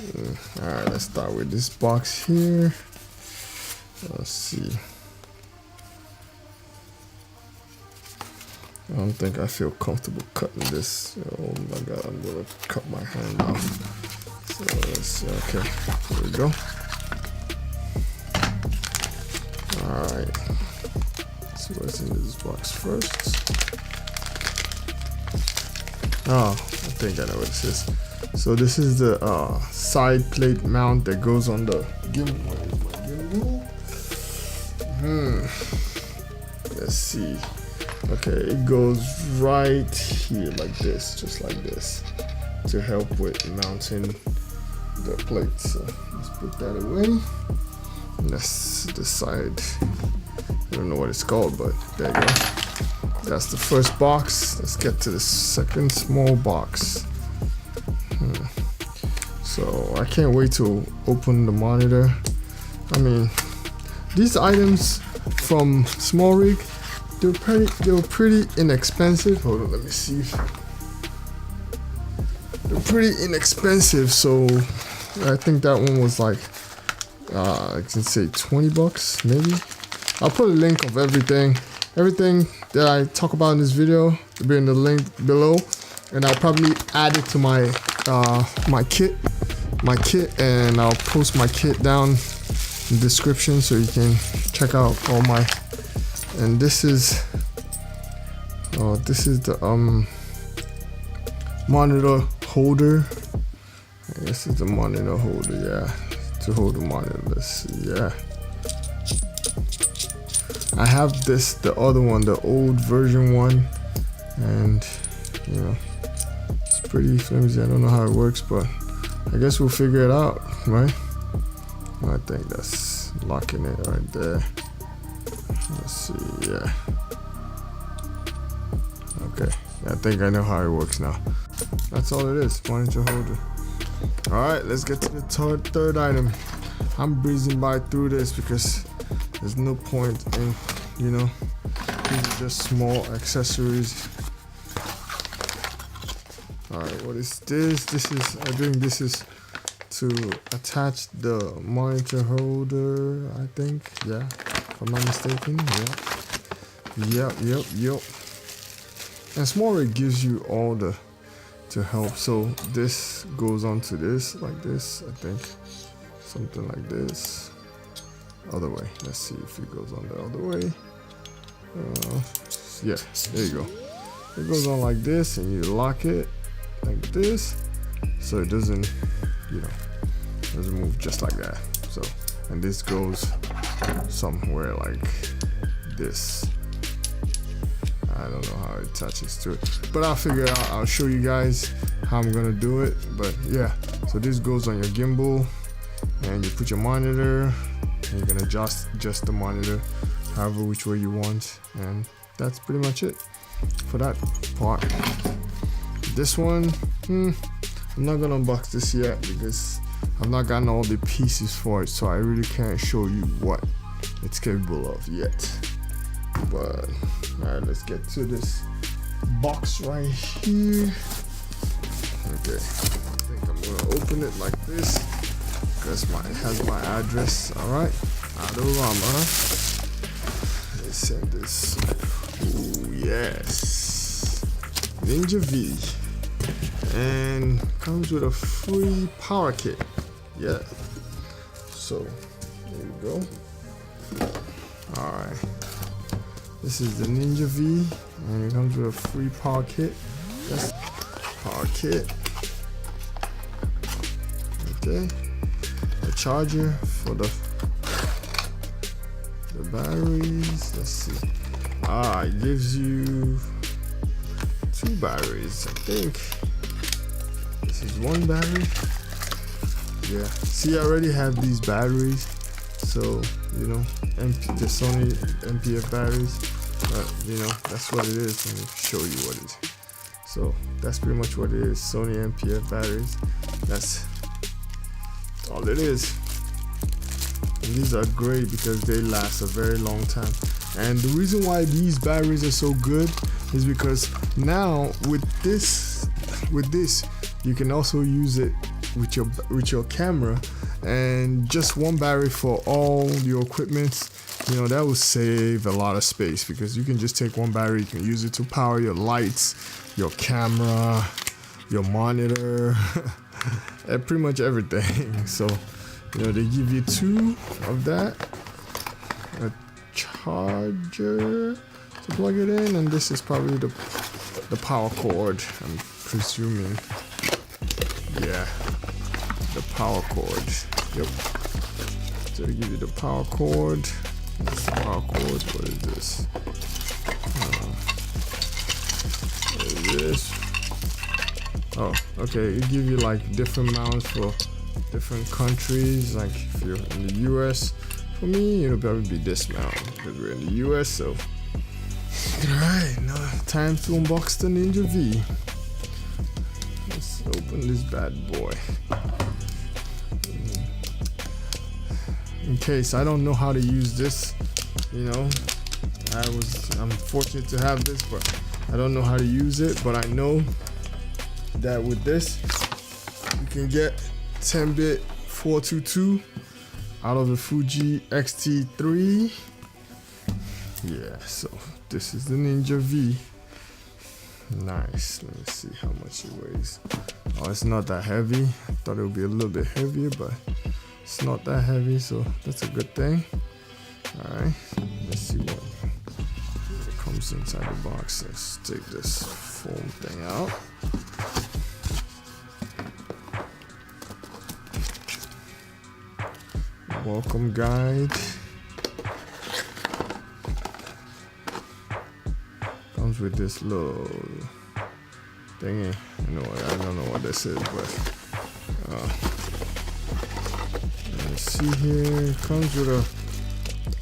Alright, let's start with this box here. Let's see. I don't think I feel comfortable cutting this. Oh my god, I'm gonna cut my hand off. So let's see. Okay, here we go. Alright. Let's see what's in this box first. Oh, I think I know what this is. So this is the side plate mount that goes on the gimbal. Let's see. Okay, it goes right here like this, just like this, to help with mounting the plate. So let's put that away. And that's the side. I don't know what it's called, but there you go. That's the first box. Let's get to the second small box. So I can't wait to open the monitor. I mean, these items from SmallRig, they were pretty inexpensive. Hold on, let me see. They're pretty inexpensive, so I think that one was like I can say 20 bucks maybe. I'll put a link of everything that I talk about in this video will be in the link below, and I'll probably add it to my my kit, and I'll post my kit down in the description so you can check out all my. And this is the monitor holder. This is the monitor holder, yeah, to hold the monitor. Let's see, yeah. I have this, the other one, the old version one, and you know, it's pretty flimsy. I don't know how it works, but I guess we'll figure it out, right? I think that's locking it right there. Let's see, yeah. Okay, I think I know how it works now. That's all it is, monitor holder. All right, let's get to the third item. I'm breezing by through this because there's no point in, you know, these are just small accessories. All right, what is this? I think this is to attach the monitor holder, I think, yeah, if I'm not mistaken, yeah. Yep. And SmallRig gives you all the to help. So this goes onto this like this, I think, something like this. Other way. Let's see if it goes on the other way. Yeah, there you go. It goes on like this, and you lock it like this, so it doesn't, you know, doesn't move just like that. So, and this goes somewhere like this. I don't know how it attaches to it, but I'll figure it out. I'll show you guys how I'm gonna do it. But yeah, so this goes on your gimbal, and you put your monitor, and you can adjust the monitor however which way you want, and that's pretty much it for that part. This one, I'm not gonna unbox this yet because I've not gotten all the pieces for it, so I really can't show you what it's capable of yet. But alright, let's get to this box right here. Okay, I think I'm gonna open it like this because it has my address. Alright, Adorama. Let's send this. Ooh, yes, Ninja V, and comes with a free power kit. Yeah, so there you go. Alright, this is the Ninja V, and it comes with a free power kit. That's power kit. Okay, a charger for the batteries. Let's see. It gives you 2 batteries, I think. This is 1 battery. Yeah, see, I already have these batteries, so you know, the Sony MPF batteries, but you know, that's what it is. Let me show you what it is. So that's pretty much what it is, Sony MPF batteries. That's all it is. And these are great because they last a very long time. And the reason why these batteries are so good is because now with this you can also use it with your camera, and just one battery for all your equipment. You know, that will save a lot of space, because you can just take one battery, you can use it to power your lights, your camera, your monitor, and pretty much everything. So, you know, they give you 2 of that, a charger to plug it in, and this is probably the power cord, I'm presuming. Yeah, the power cord. Yep. So they give you the power cord. This power cord. What is this? What is this? Oh, okay. It gives you like different mounts for different countries. Like if you're in the US, for me, it'll probably be this mount because we're in the US. So, alright, now time to unbox the Ninja V. Let's open this bad boy. In case I don't know how to use this, you know, I'm fortunate to have this, but I don't know how to use it. But I know that with this, you can get 10-bit 422 out of the Fuji X-T3. Yeah, so this is the Ninja V. Nice. Let me see how much it weighs. Oh, it's not that heavy. I thought it would be a little bit heavier, but it's not that heavy, so that's a good thing. Alright, let's see what comes inside the box. Let's take this foam thing out. Welcome guide. Comes with this little thingy. I don't know what this is, but let's see here. It comes with a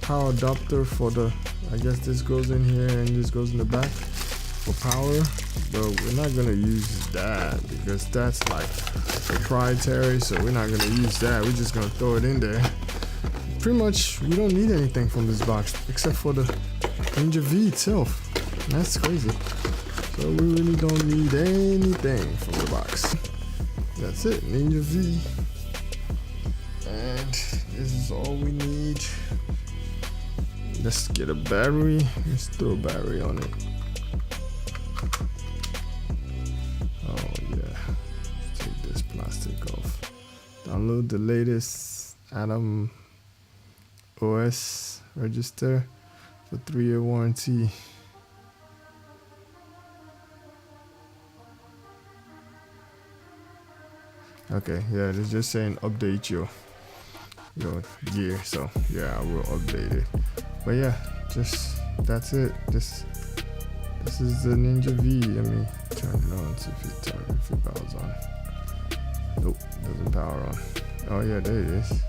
power adapter for the, I guess this goes in here and this goes in the back for power, but we're not gonna use that because that's like proprietary, so we're not gonna use that. We're just gonna throw it in there. Pretty much we don't need anything from this box except for the Ninja V itself. That's crazy. So we really don't need anything from the box. That's it, Ninja V. And this is all we need. Let's get a battery. Let's throw a battery on it. Oh yeah. Let's take this plastic off. Download the latest Atomos register for 3-year warranty. Okay, yeah, it's just saying update your gear, so yeah, I will update it. But yeah, just that's it. This is the Ninja V. Let me turn it on, see if it powers on. Nope, doesn't power on. Oh yeah, there it is.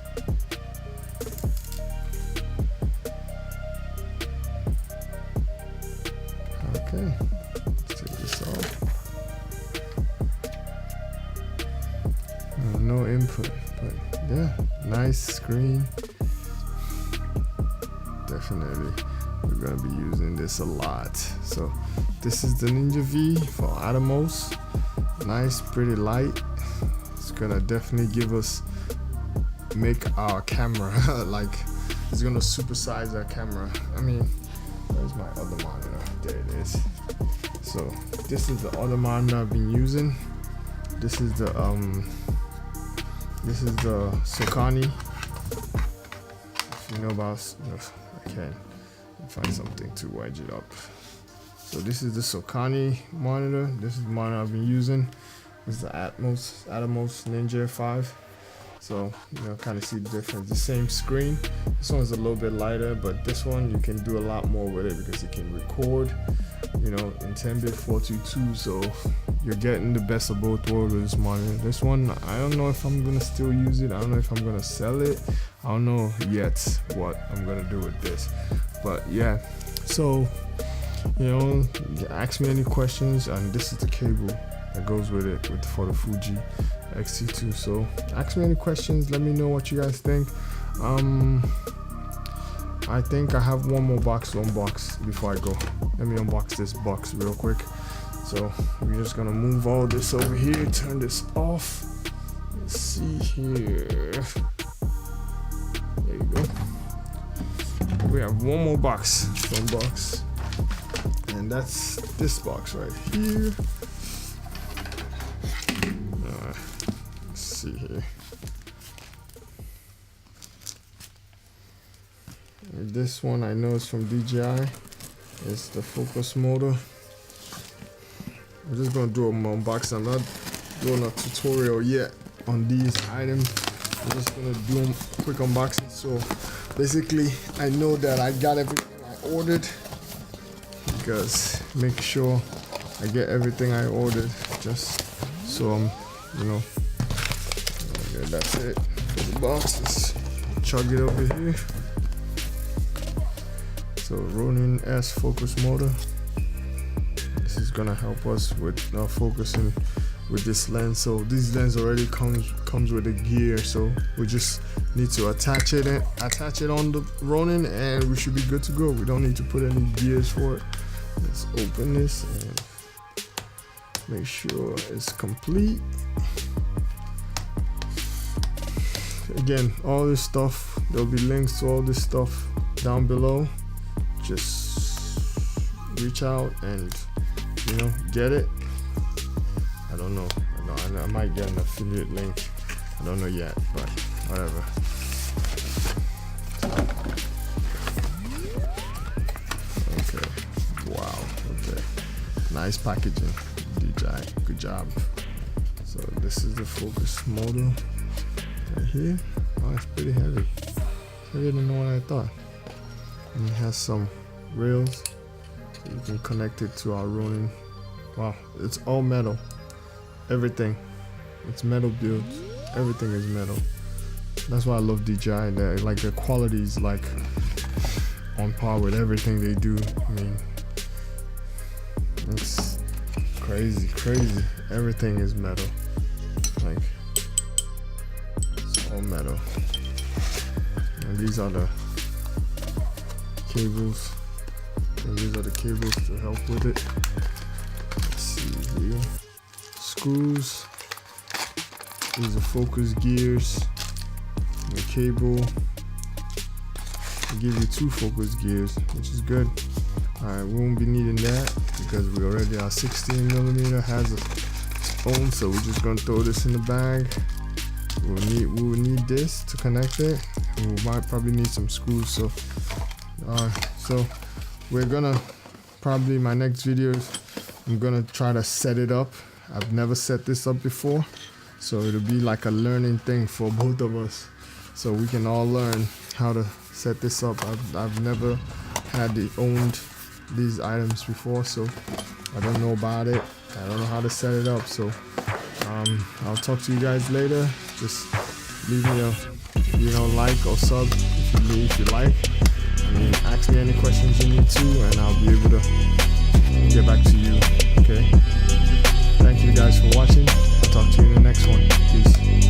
Okay, let's take this off. No input, but yeah, nice screen. Definitely, we're gonna be using this a lot. So this is the Ninja V for Atomos. Nice, pretty light. It's gonna definitely make our camera like, it's gonna supersize our camera. I mean, where's my other monitor? There it is. So this is the other monitor I've been using. This is the Sokani. If you know about, I can't find something to wedge it up. So this is the Sokani monitor. This is the monitor I've been using. This is the Atomos Ninja 5. So kind of see the difference. The same screen. This one's a little bit lighter, but this one you can do a lot more with it because it can record, in 10-bit 422. So you're getting the best of both worlds with this monitor. This one, I don't know if I'm gonna still use it. I don't know if I'm gonna sell it. I don't know yet what I'm gonna do with this. But yeah, so ask me any questions, and this is the cable that goes with it for the Fuji X-T2. So ask me any questions, let me know what you guys think. I think I have one more box to unbox before I go. Let me unbox this box real quick. So we're just gonna move all this over here, turn this off. let's see here. There you go. We have one more box, and that's this box right here. Let's see here. And this one I know is from DJI. It's the focus motor. I'm just gonna do an unboxing. I'm not doing a tutorial yet on these items. I'm just gonna do a quick unboxing. So basically, I know that I got everything I ordered, because make sure I get everything I ordered, just so I'm, you know. Okay, that's it for the box. Let's chug it over here. So Ronin S focus motor. This is gonna help us with focusing with this lens. So this lens already comes with a gear, so we just need to attach it on the Ronin, and we should be good to go. We don't need to put any gears for it. Let's open this and make sure it's complete. Again, all this stuff, there'll be links to all this stuff down below. Just reach out and, you know, get it. I don't know. I might get an affiliate link. I don't know yet, but whatever. Okay. Wow. Okay. Nice packaging. DJI. Good job. So this is the focus motor right here. Oh, it's pretty heavy. Heavier than what I thought. And it has some rails, so you can connect it to our Ronin. Wow, it's all metal. Everything. It's metal built. Everything is metal. That's why I love DJI. Like their quality is like on par with everything they do. I mean, it's crazy. Everything is metal. Like, it's all metal. And these are the cables, and these are the cables to help with it. Let's see here. Screws. These are focus gears. The cable. They give you 2 focus gears, which is good. Alright, we won't be needing that because we already are 16mm has its own, so we're just gonna throw this in the bag. We will need this to connect it. We might probably need some screws. So we're gonna probably, my next videos, I'm gonna try to set it up. I've never set this up before, so it'll be like a learning thing for both of us, so we can all learn how to set this up. I've never owned these items before, so I don't know about it. I don't know how to set it up, so I'll talk to you guys later. Just leave me a like or sub if you like. I mean, ask me any questions you need to, and I'll be able to get back to you. Okay, thank you guys for watching. I'll talk to you in the next one. Peace.